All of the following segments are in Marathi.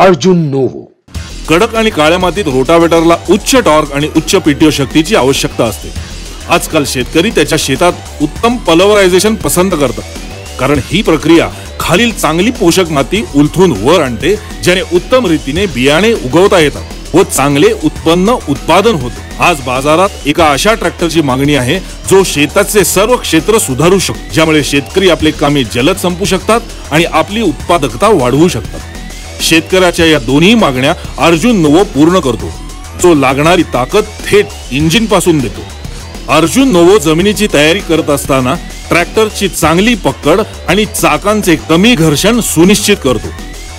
अर्जुन नोवो। कडक आणि काळ्या मातीत रोटावेटरला उच्च टॉर्क आणि उच्च पीटीओ शक्तीची आवश्यकता असते। आजकाल शेतकरी त्याच्या शेतात उत्तम पल्वरायझेशन पसंत करतात, कारण ही प्रक्रिया खालील चांगली पोषक माती उलथून वर आणते, ज्याने उत्तम रीतीने बियाणे उगवता येतात व चांगले उत्पादन होते। आज बाजारात एका अशा ट्रॅक्टरची मागणी आहे जो शेताचे सर्व क्षेत्र सुधारू शकतो, ज्यामुळे शेतकरी आपले कामे जलद संपू शकतात आणि आपली उत्पादकता वाढवू शकतात। शेतकऱ्याच्या या दोन्ही मागण्या अर्जुन नोवो पूर्ण करतो, जो लागणारी ताकद थेट इंजिन पासून देतो। अर्जुन नोवो जमिनीची तयारी करत असताना ट्रॅक्टरची चांगली पकड आणि चाकांचे कमी घर्षण सुनिश्चित करतो।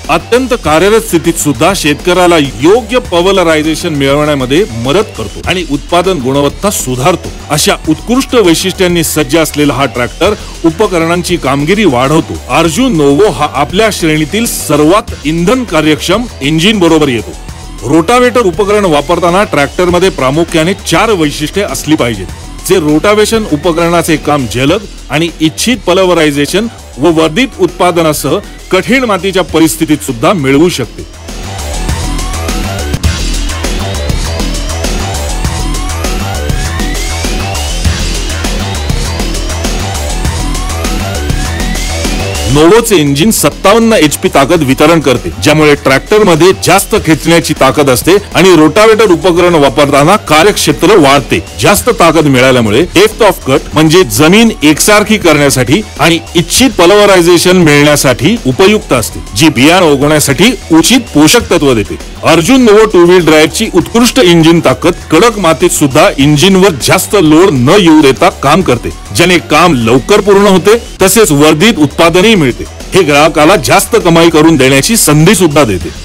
अत्यंत कार्यरत स्थितीत सुद्धा शेतकऱ्याला योग्य पल्वरायझेशन मिळवण्यामध्ये मदत करतो आणि उत्पादन गुणवत्ता सुधारतो। अशा उत्कृष्ट वैशिष्ट्यांनी सज्ज असलेला हा ट्रॅक्टर उपकरणांची कामगिरी वाढवतो। अर्जुन नोवो हा आपल्या श्रेणीतील सर्वात इंधन कार्यक्षम इंजिन बरोबर येतो। रोटावेटर उपकरण वापरताना ट्रॅक्टर मध्ये प्रामुख्याने 4 वैशिष्ट्ये असली पाहिजेत, जे रोटावेशन उपकरणाचे काम जलद आणि इच्छित पल्वरायझेशन व वर्धित उत्पादनासह कठीण मातीच्या परिस्थितीत सुद्धा मिळवू शकते। नोवोचे इंजिन 57 HP ताकद वितरण करते, ज्यामुळे ट्रॅक्टर मध्ये जास्त खेचण्याची ताकद असते आणि रोटावेटर उपकरण वापरताना कार्यक्षेत्र वाढते। जास्त ताकद मिळाल्यामुळे डेप्थ ऑफ कट म्हणजे जमीन एकसारखी करण्यासाठी आणि इच्छित पल्वरायझेशन मिळण्यासाठी उपयुक्त असते, जी बियाणे उगवण्यासाठी उचित पोषक तत्व देते। अर्जुन नोवो 2 व्हील ड्राईव्हची उत्कृष्ट इंजिन ताकद कडक मातीत सुद्धा इंजिनवर जास्त लोड न येऊ देता काम करते, ज्याने काम लवकर पूर्ण होते तसेच वर्धित उत्पादनही मिळते। हे ग्राहकाला जास्त कमाई करून देण्याची संधी सुद्धा देते।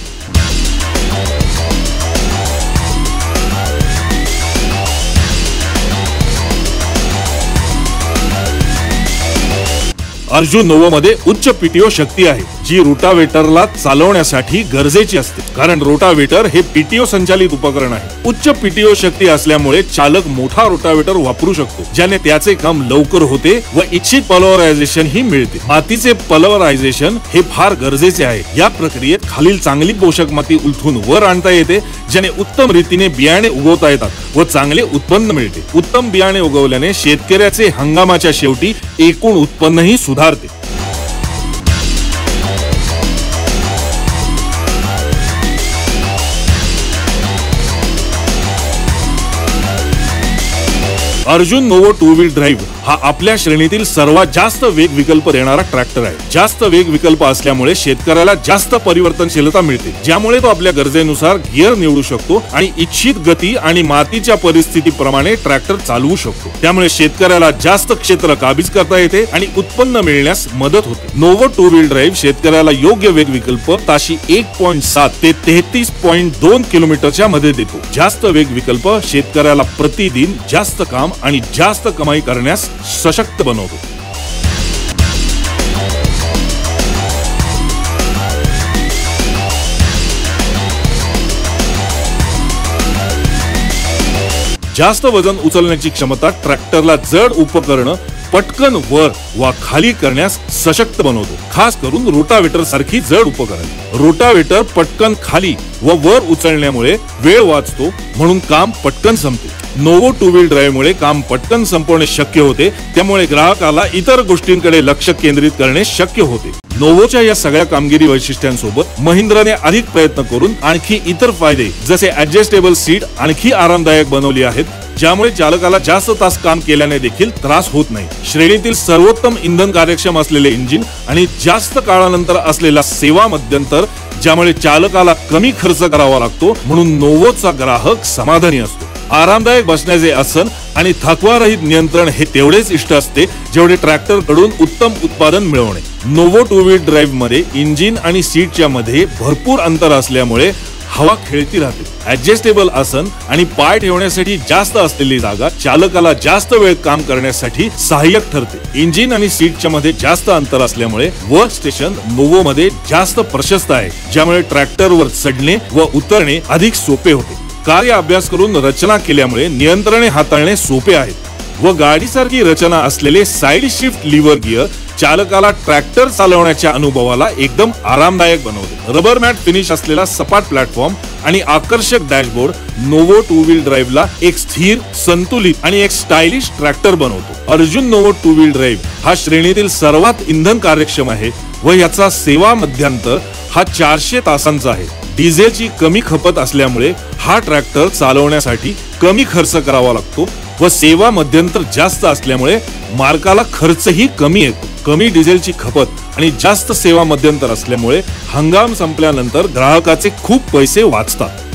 अर्जुन नोवो मध्ये उच्च पीटीओ शक्ती आहे, जी रोटावेटरला चालवण्यासाठी गरजेची असते, कारण रोटावेटर हे पीटीओ संचालित उपकरण आहे। उच्च पीटीओ शक्ती असल्यामुळे चालक मोठा रोटावेटर वापरू शकतो, ज्याने त्याचे काम लवकर होते व इच्छित पल्वरायझेशन ही मिळते। मातीचे पल्वरायझेशन हे फार गरजेचे आहे। या प्रक्रियेत खालील चांगली पोषक माती उलथून वर आणता येते, ज्याने उत्तम रीतीने बियाणे उगवता येतात व चांगले उत्पन्न मिळते। उत्तम बियाणे उगवल्याने शेतकऱ्याचे हंगामाच्या शेवटी एकूण उत्पन्नही सुधारते। अर्जुन नोवो 2 व्हील ड्राईव्ह हा आपल्या श्रेणीतील सर्वात जास्त वेग विकल्प देणारा ट्रॅक्टर आहे। जास्त वेग विकल्प असल्यामुळे शेतकऱ्याला जास्त परिवर्तनशीलता मिळते, ज्यामुळे तो आपल्या गरजेनुसार गिअर निवडू शकतो आणि इच्छित गती आणि मातीच्या परिस्थितीप्रमाणे ट्रॅक्टर चालवू शकतो। त्यामुळे शेतकऱ्याला जास्त क्षेत्र काबीज करता येते आणि उत्पन्न मिळण्यास मदत होते। नोवो 2 व्हील ड्राईव्ह शेतकऱ्याला योग्य वेग विकल्प ताशी 1.7 ते 33.2 किलोमीटरच्या मध्ये देतो। जास्त वेग विकल्प शेतकऱ्याला प्रतिदिन जास्त काम आणि जास्त कमाई करण्यास सशक्त बनवतो। जास्त वजन उचलण्याची क्षमता ट्रॅक्टरला जड उपकरण पटकन वर वा खाली करण्यास सशक्त बनवतो, खास करून रोटावेटर सारखी जड उपकरण। रोटावेटर पटकन खाली व वर उचलण्यामुळे वेळ वाचतो, म्हणून काम पटकन संपते। नोवो 2 व्हील ड्राईव्ह मुळे काम पटकन संपवणे शक्य होते, त्यामुळे ग्राहकाला इतर गोष्टींकडे लक्ष केंद्रित करणे शक्य होते। नोवोच्या या सगळ्या कामगिरी वैशिष्ट्यांसोबत महिंद्राने अधिक प्रयत्न करून आणखी इतर फायदे जसे ऍडजस्टेबल सीट आणखी आरामदायक बनवली आहेत, ज्यामुळे चालकाला जास्त तास काम केल्याने देखील त्रास होत नाही। श्रेणीतील सर्वोत्तम इंधन कार्यक्षम असलेले इंजिन आणि जास्त काळानंतर असलेला सेवा मध्यंतर, ज्यामुळे चालकाला कमी खर्च करावा लागतो, म्हणून नोवोचा ग्राहक समाधानी असतो। आरामदायक बसण्याचे आसन आणि थकवारहित नियंत्रण हे तेवढेच इष्ट असते जेवढे ट्रॅक्टर कडून उत्तम उत्पादन मिळवणे। नोवो 2 व्हील ड्राईव्ह मध्ये इंजिन आणि सीटच्या मध्ये भरपूर अंतर असल्यामुळे हवा खेळती राहते। ऍडजस्टेबल आसन आणि पाय ठेवण्यासाठी जास्त असलेली जागा चालकाला जास्त वेळ काम करण्यासाठी सहाय्यक ठरते। इंजिन आणि सीटच्या मध्ये जास्त अंतर असल्यामुळे वर्क स्टेशन नोवो मध्ये जास्त प्रशस्त आहे, ज्यामुळे ट्रॅक्टरवर चढणे व उतरणे अधिक सोपे होते। कार्य अभ्यास करून रचना केल्यामुळे नियंत्रणे हाताळणे सोपे आहे व गाडीसारखी रचना असलेले साइड शिफ्ट लीव्हर गिअर चालकाला ट्रॅक्टर चालवण्याच्या अनुभवाला एकदम आरामदायक बनवते। रबर मॅट फिनिश असलेला सपाट प्लॅटफॉर्म आणि आकर्षक डॅशबोर्ड नोवो 2 व्हील ड्राईव्हला एक स्थिर, संतुलित आणि एक स्टायलिश ट्रॅक्टर बनवतो। अर्जुन नोवो 2 व्हील ड्राईव्ह हा श्रेणीतील सर्वात इंधन कार्यक्षम आहे व याचा सेवा मध्यांतर हा 400 तासांचा आहे। डिझेलची कमी खपत असल्यामुळे हा ट्रॅक्टर चालवण्यासाठी कमी खर्च करावा लागतो व सेवा मध्यंतर जास्त असल्यामुळे मार्काला खर्चही कमी येतो। कमी डिझेलची खपत आणि जास्त सेवा मध्यंतर असल्यामुळे हंगाम संपल्यानंतर ग्राहकाचे खूप पैसे वाचतात।